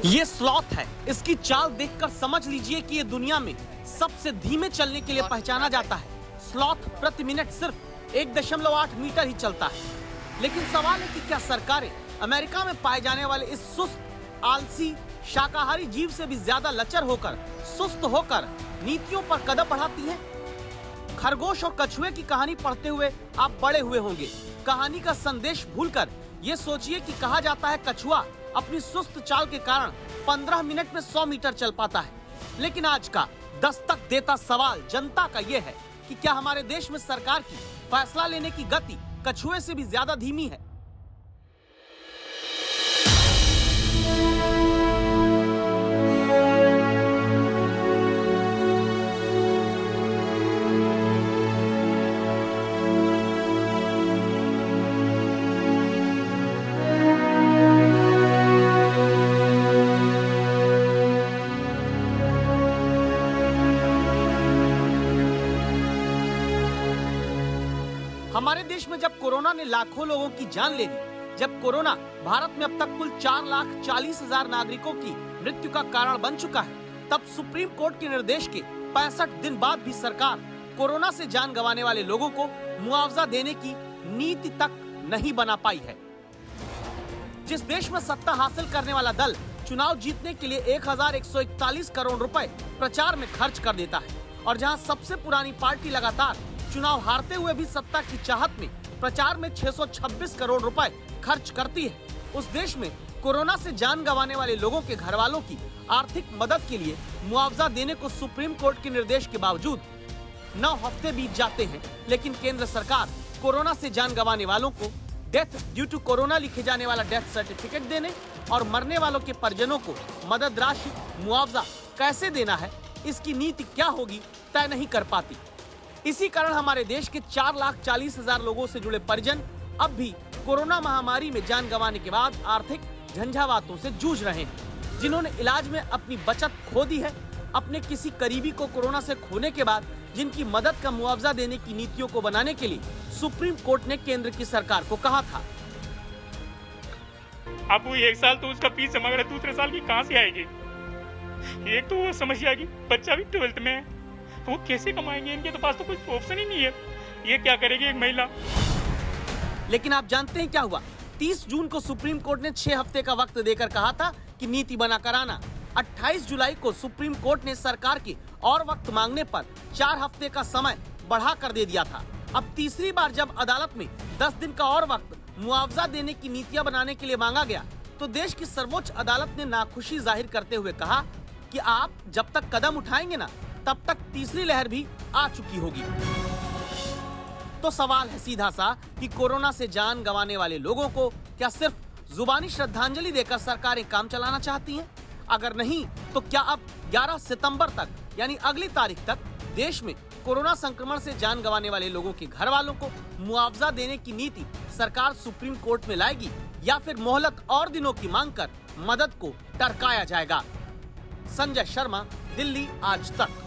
ये स्लॉथ है। इसकी चाल देखकर समझ लीजिए कि ये दुनिया में सबसे धीमे चलने के लिए पहचाना जाता है। स्लॉथ प्रति मिनट सिर्फ 1.8 मीटर ही चलता है। लेकिन सवाल है कि क्या सरकारें अमेरिका में पाए जाने वाले इस सुस्त, आलसी, शाकाहारी जीव से भी ज्यादा लचर होकर, सुस्त होकर नीतियों पर कदम बढ़ाती हैं? खरगोश और कछुए की कहानी पढ़ते हुए आप बड़े हुए होंगे। कहानी का संदेश भूलकर ये सोचिए कि कहा जाता है कछुआ अपनी सुस्त चाल के कारण 15 मिनट में 100 मीटर चल पाता है। लेकिन आज का दस्तक देता सवाल जनता का ये है कि क्या हमारे देश में सरकार की फैसला लेने की गति कछुए से भी ज्यादा धीमी है? हमारे देश में जब कोरोना ने लाखों लोगों की जान ले ली, जब कोरोना भारत में अब तक कुल 4,40,000 नागरिकों की मृत्यु का कारण बन चुका है, तब सुप्रीम कोर्ट के निर्देश के 65 दिन बाद भी सरकार कोरोना से जान गंवाने वाले लोगों को मुआवजा देने की नीति तक नहीं बना पाई है। जिस देश में सत्ता हासिल करने वाला दल चुनाव जीतने के लिए 1,141 करोड़ रुपए प्रचार में खर्च कर देता है और जहां सबसे पुरानी पार्टी लगातार चुनाव हारते हुए भी सत्ता की चाहत में प्रचार में 626 करोड़ रुपए खर्च करती है, उस देश में कोरोना से जान गंवाने वाले लोगों के घर वालों की आर्थिक मदद के लिए मुआवजा देने को सुप्रीम कोर्ट के निर्देश के बावजूद 9 हफ्ते बीत जाते हैं, लेकिन केंद्र सरकार कोरोना से जान गंवाने वालों को डेथ ड्यू टू कोरोना लिखे जाने वाला डेथ सर्टिफिकेट देने और मरने वालों के परिजनों को मदद राशि मुआवजा कैसे देना है, इसकी नीति क्या होगी तय नहीं कर पाती। इसी कारण हमारे देश के 4,40,000 लोगों से जुड़े परिजन अब भी कोरोना महामारी में जान गंवाने के बाद आर्थिक झंझावातों से जूझ रहे हैं। जिन्होंने इलाज में अपनी बचत खो दी है, अपने किसी करीबी को कोरोना से खोने के बाद जिनकी मदद का मुआवजा देने की नीतियों को बनाने के लिए सुप्रीम कोर्ट ने केंद्र की सरकार को कहा था। अब वो 1 साल तो उसका फीस जमा करे, दूसरे साल की कहाँ से आएगी? एक तो वो समस्या की बच्चा भी 12th में है, तो वो कैसे कमाएंगे? इनके तो पास तो कोई ऑप्शन ही नहीं है। ये क्या करेगी एक महिला? लेकिन आप जानते हैं क्या हुआ? 30 जून को सुप्रीम कोर्ट ने 6 हफ्ते का वक्त देकर कहा था कि नीति बना कर आना। 28 जुलाई को सुप्रीम कोर्ट ने सरकार के और वक्त मांगने पर 4 हफ्ते का समय बढ़ा कर दे दिया था। अब तीसरी बार जब अदालत में 10 दिन का और वक्त मुआवजा देने की नीतियां बनाने के लिए मांगा गया, तो देश की सर्वोच्च अदालत ने नाखुशी जाहिर करते हुए कहा कि आप जब तक कदम उठाएंगे ना, तब तक तीसरी लहर भी आ चुकी होगी। तो सवाल है सीधा सा कि कोरोना से जान गंवाने वाले लोगों को क्या सिर्फ जुबानी श्रद्धांजलि देकर सरकारें काम चलाना चाहती हैं? अगर नहीं, तो क्या अब 11 सितंबर तक यानी अगली तारीख तक देश में कोरोना संक्रमण से जान गंवाने वाले लोगों के घर वालों को मुआवजा देने की नीति सरकार सुप्रीम कोर्ट में लाएगी, या फिर मोहलत और दिनों की मांग कर मदद को टरकाया जाएगा? संजय शर्मा, दिल्ली आज तक।